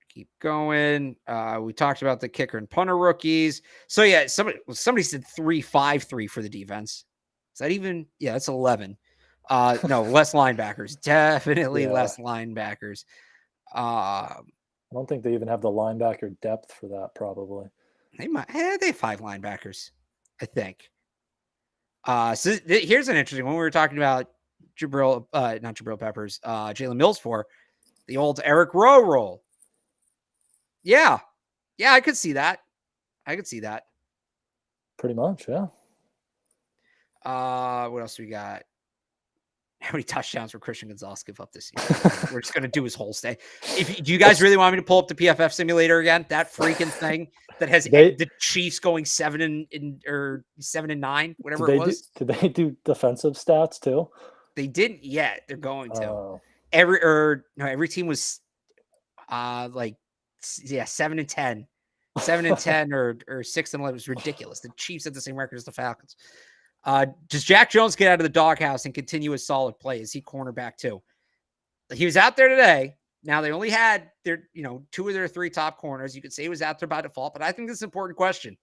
Keep going. We talked about the kicker and punter rookies. So yeah, somebody said 3-5-3 for the defense. Is that even? Yeah, that's 11. No, less linebackers. Definitely less linebackers.
I don't think they even have the linebacker depth for that. Probably
they might. They have 5 linebackers, I think. So here's an interesting one. We were talking about not Jabril Peppers, Jalen Mills for the old Eric Rowe role. Yeah, I could see that.
Pretty much, yeah.
What else do we got? How many touchdowns will Christian Gonzalez give up this year? We're just going to do his whole stay. Do you guys really want me to pull up the PFF simulator again? That freaking thing that has the Chiefs going 7-9, whatever it was.
Did they do defensive stats too?
They didn't yet. They're going to. Every team was 7-10. 7-10 or 6-11. It was ridiculous. The Chiefs had the same record as the Falcons. Does Jack Jones get out of the doghouse and continue his solid play? Is he cornerback too? He was out there today. Now they only had their, two of their three top corners. You could say it was out there by default, but I think this is an important question.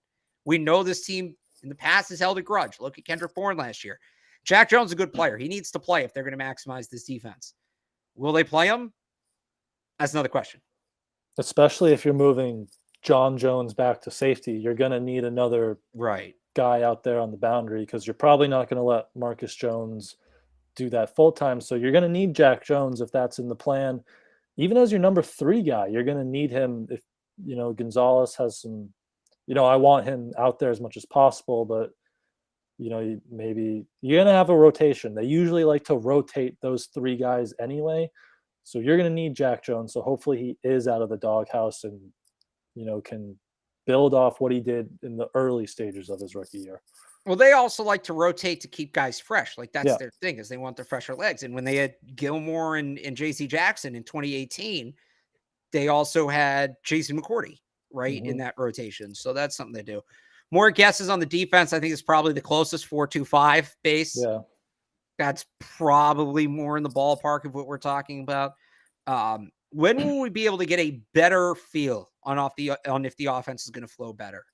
We know this team in the past has held a grudge. Look at Kendrick Bourne last year. Jack Jones is a good player. He needs to play if they're going to maximize this defense. Will they play him? That's another question.
Especially if you're moving John Jones back to safety, you're going to need another guy out there on the boundary because you're probably not going to let Marcus Jones do that full time. So you're going to need Jack Jones if that's in the plan. Even as your number 3 guy, you're going to need him if, Gonzalez has some, I want him out there as much as possible, but, maybe you're going to have a rotation. They usually like to rotate those 3 guys anyway. So you're going to need Jack Jones. So hopefully he is out of the doghouse and, can build off what he did in the early stages of his rookie year.
Well, they also like to rotate to keep guys fresh. Like that's their thing, is they want their fresher legs. And when they had Gilmore and J.C. Jackson in 2018, they also had Jason McCourty, right, in that rotation. So that's something they do. More guesses on the defense. I think it's probably the closest 4-2-5 base.
Yeah.
That's probably more in the ballpark of what we're talking about. When will we be able to get a better feel on if the offense is going to flow better?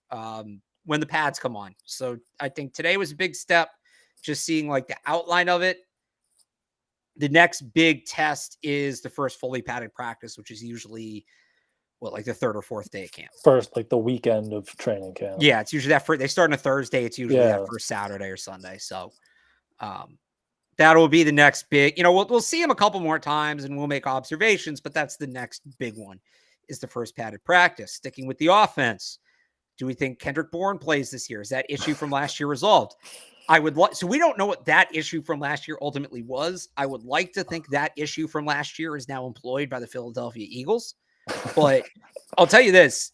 When the pads come on. So I think today was a big step, just seeing like the outline of it. The next big test is the first fully padded practice, which is usually like the 3rd or 4th day of camp.
First, like the weekend of training camp.
Yeah, it's usually they start on a Thursday. It's usually that first Saturday or Sunday. So that'll be the next big, we'll see him a couple more times and we'll make observations, but that's the next big one, is the first padded practice. Sticking with the offense, do we think Kendrick Bourne plays this year? Is that issue from last year resolved? So we don't know what that issue from last year ultimately was. I would like to think that issue from last year is now employed by the Philadelphia Eagles, but I'll tell you this.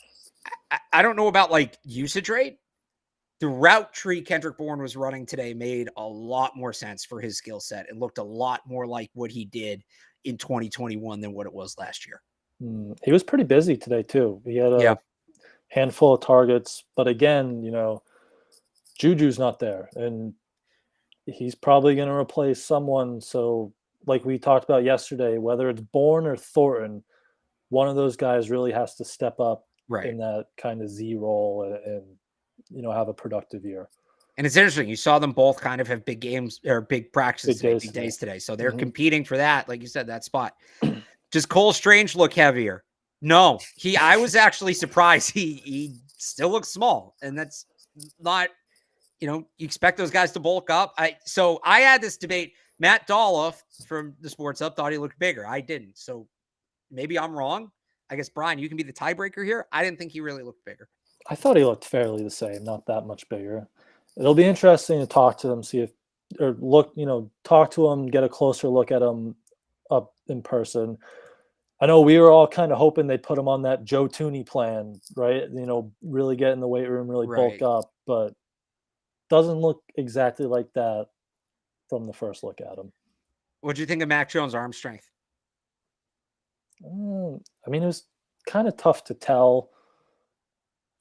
I don't know about like usage rate. The route tree Kendrick Bourne was running today made a lot more sense for his skill set and looked a lot more like what he did in 2021 than what it was last year.
He was pretty busy today too. He had a handful of targets, but again, Juju's not there and he's probably going to replace someone. So like we talked about yesterday, whether it's Bourne or Thornton, one of those guys really has to step up in that kind of Z role and have a productive year.
And it's interesting. You saw them both kind of have big games or big practices, big days today. So they're competing for that. Like you said, that spot. Does Cole Strange look heavier? No, I was actually surprised. He still looks small, and that's not, you expect those guys to bulk up. So I had this debate. Matt Dolph from the Sports Hub thought he looked bigger. I didn't. So maybe I'm wrong. I guess, Brian, you can be the tiebreaker here. I didn't think he really looked bigger.
I thought he looked fairly the same, not that much bigger. It'll be interesting to talk to him, talk to him, get a closer look at him up in person. I know we were all kind of hoping they'd put him on that Joe Tooney plan, right? Really get in the weight room, really bulk up, but doesn't look exactly like that from the first look at him.
What do you think of Mac Jones' arm strength?
I mean, it was kind of tough to tell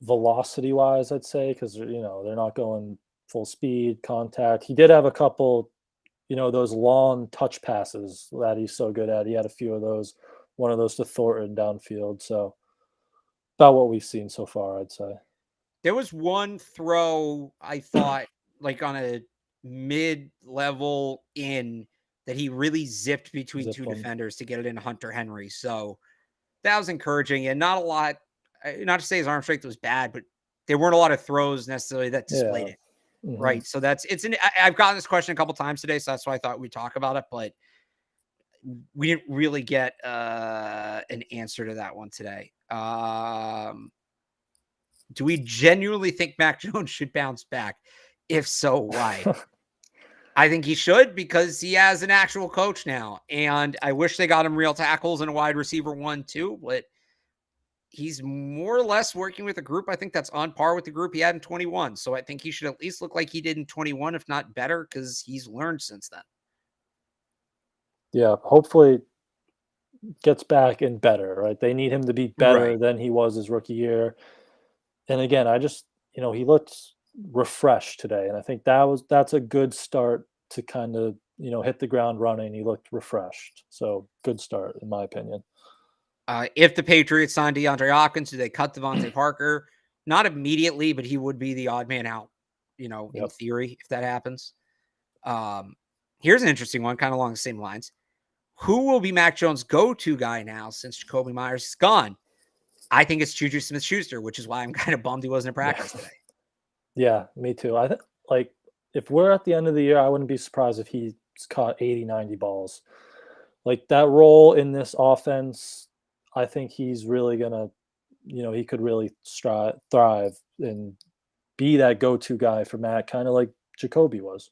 velocity-wise, I'd say, because, they're not going full speed, contact. He did have a couple, those long touch passes that he's so good at. He had a few of those, one of those to Thornton downfield. So about what we've seen so far, I'd say.
There was one throw, I thought, like on a mid-level in that he really zipped between two defenders to get it in Hunter Henry. So that was encouraging, and not a lot. Not to say his arm strength was bad, but there weren't a lot of throws necessarily that displayed it. Right. So I've gotten this question a couple times today, so that's why I thought we'd talk about it, but we didn't really get an answer to that one today. Do we genuinely think Mac Jones should bounce back? If so, why? I think he should, because he has an actual coach now, and I wish they got him real tackles and a wide receiver 1 too, but he's more or less working with a group, I think, that's on par with the group he had in 21. So I think he should at least look like he did in 21, if not better, because he's learned since then.
Yeah, hopefully gets back and better, right? They need him to be better than he was his rookie year. And again, he looked refreshed today. And I think that's a good start to kind of, hit the ground running. He looked refreshed. So good start, in my opinion.
If the Patriots sign DeAndre Hopkins, do they cut Devontae Parker? Not immediately, but he would be the odd man out, in theory, if that happens. Here's an interesting one, kind of along the same lines. Who will be Mac Jones' go-to guy now since Jacoby Myers is gone? I think it's Juju Smith-Schuster, which is why I'm kind of bummed he wasn't in practice today.
Yeah, me too. I think, like, if we're at the end of the year, I wouldn't be surprised if he's caught 80, 90 balls. Like, that role in this offense, I think he's really going to, he could really thrive and be that go-to guy for Matt, kind of like Jacoby was.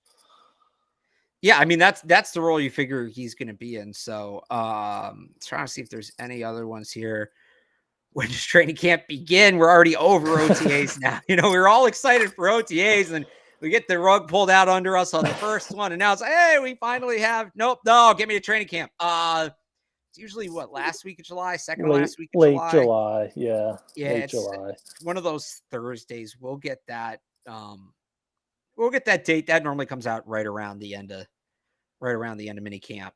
Yeah, I mean, that's the role you figure he's going to be in. So trying to see if there's any other ones here. When does training camp begin? We're already over OTAs now. We were all excited for OTAs, and we get the rug pulled out under us on the first one, and now it's like, hey, we finally have. Nope, no, get me to training camp. It's usually last week of July, last week of
July. Late July, yeah.
Yeah,
late July.
One of those Thursdays. We'll get that. We'll get that date. That normally comes out right around the end of mini camp.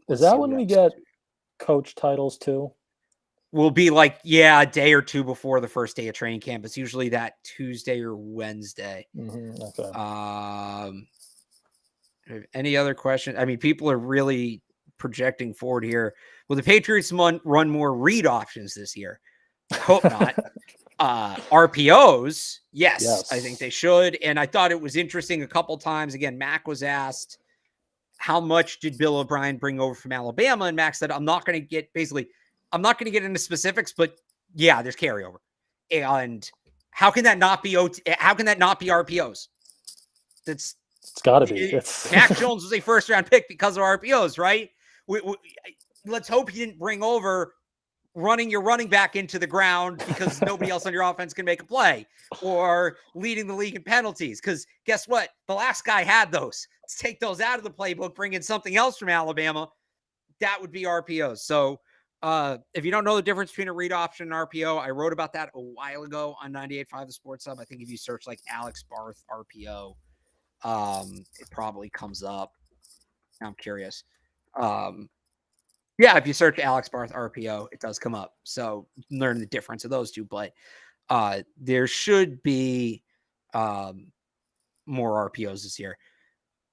Is that when we get coach titles too?
Will be a day or two before the first day of training camp. It's usually that Tuesday or Wednesday.
Okay.
Any other questions? I mean, people are really projecting forward here. Will the Patriots run more read options this year? I hope not. RPOs, yes, I think they should. And I thought it was interesting a couple times. Again, Mac was asked, how much did Bill O'Brien bring over from Alabama? And Mac said, I'm not going to get into specifics, but yeah, there's carryover. And how can that not be how can that not be RPOs? It's
got to be.
Mac Jones was a first round pick because of RPOs, right? Let's hope he didn't bring over running your running back into the ground because nobody else on your offense can make a play, or leading the league in penalties. Because guess what? The last guy had those. Let's take those out of the playbook, bring in something else from Alabama. That would be RPOs. So if you don't know the difference between a read option and RPO, I wrote about that a while ago on 98.5 The Sports Hub. I think if you search Alex Barth RPO, it probably comes up. I'm curious. Yeah, if you search Alex Barth RPO, it does come up. So learn the difference of those two. But there should be more RPOs this year.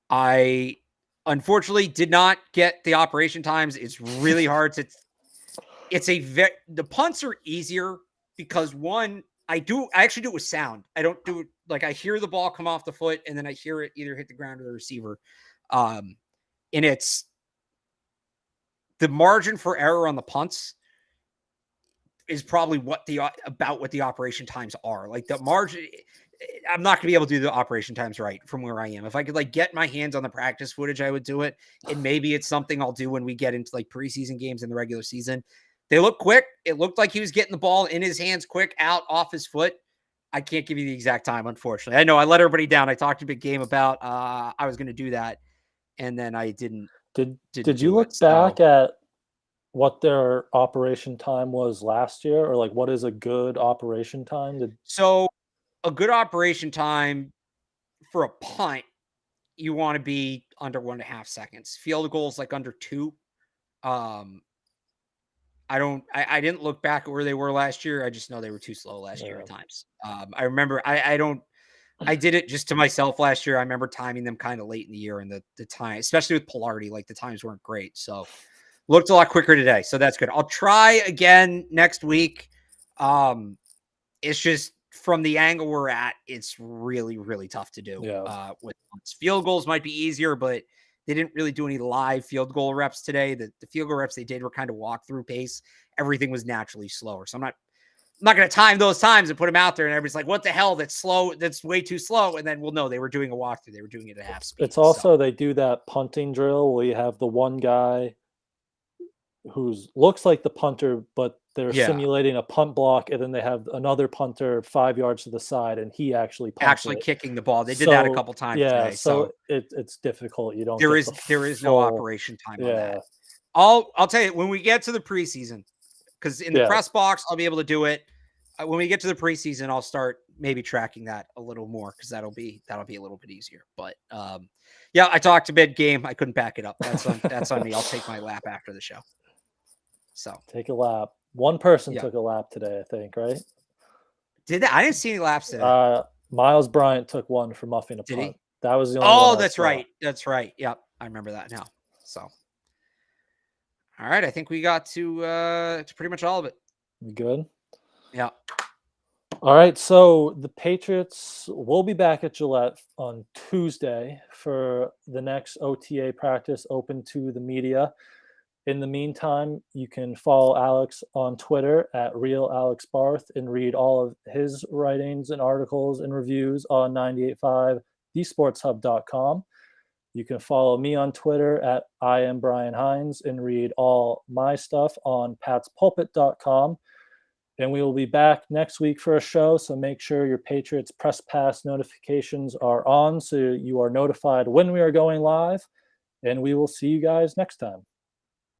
I unfortunately did not get the operation times. It's really hard to. The punts are easier because one, I actually do it with sound. I don't do it I hear the ball come off the foot and then I hear it either hit the ground or the receiver. And it's the margin for error on the punts is probably what the operation times are. The margin, I'm not going to be able to do the operation times right from where I am. If I could get my hands on the practice footage, I would do it. And maybe it's something I'll do when we get into preseason games in the regular season. They look quick. It looked like he was getting the ball in his hands quick, out off his foot. I can't give you the exact time, unfortunately. I know I let everybody down. I talked to Big Game about I was going to do that, and then I didn't.
Did you look back at what their operation time was last year, or what is a good operation time?
So a good operation time for a punt, you want to be under 1.5 seconds. Field goals under 2. I didn't look back at where they were last year. I just know they were too slow last year at times. I remember I did it just to myself last year. I remember timing them kind of late in the year, and the time, especially with Pilardi, the times weren't great. So looked a lot quicker today. So that's good. I'll try again next week. It's just from the angle we're at, it's really, really tough to do. With field goals might be easier, but they didn't really do any live field goal reps today. The field goal reps they did were kind of walk-through pace. Everything was naturally slower. So I'm not going to time those times and put them out there. And everybody's like, what the hell? That's slow. That's way too slow. And then, no, they were doing a walkthrough. They were doing it at half speed.
It's also, they do that punting drill where you have the one guy who looks like the punter, but they're simulating a punt block, and then they have another punter 5 yards to the side, and he actually punts
kicking the ball. They did that a couple times today.
So it's difficult. You don't.
There is no operation time on that. I'll tell you when we get to the preseason, because in the press box I'll be able to do it. When we get to the preseason, I'll start maybe tracking that a little more, because that'll be a little bit easier. But I talked to Big Game. I couldn't back it up. That's on me. I'll take my lap after the show. So
take a lap. One person
Yeah.
took a lap today, I think, right?
did that? I didn't see any laps today.
Miles Bryant took one for muffing a
Did
punt.
he?
That was the only one
Oh,
I
that's
saw.
right. That's right. Yep, I remember that now. So, all right, I think we got to pretty much all of it.
We good?
Yeah.
All right, so the Patriots will be back at Gillette on Tuesday for the next OTA practice open to the media. In the meantime, you can follow Alex on Twitter at RealAlexBarth and read all of his writings and articles and reviews on 985thesportshub.com. You can follow me on Twitter at I am Brian Hines and read all my stuff on patspulpit.com. And we will be back next week for a show, so make sure your Patriots Press Pass notifications are on so you are notified when we are going live. And we will see you guys next time.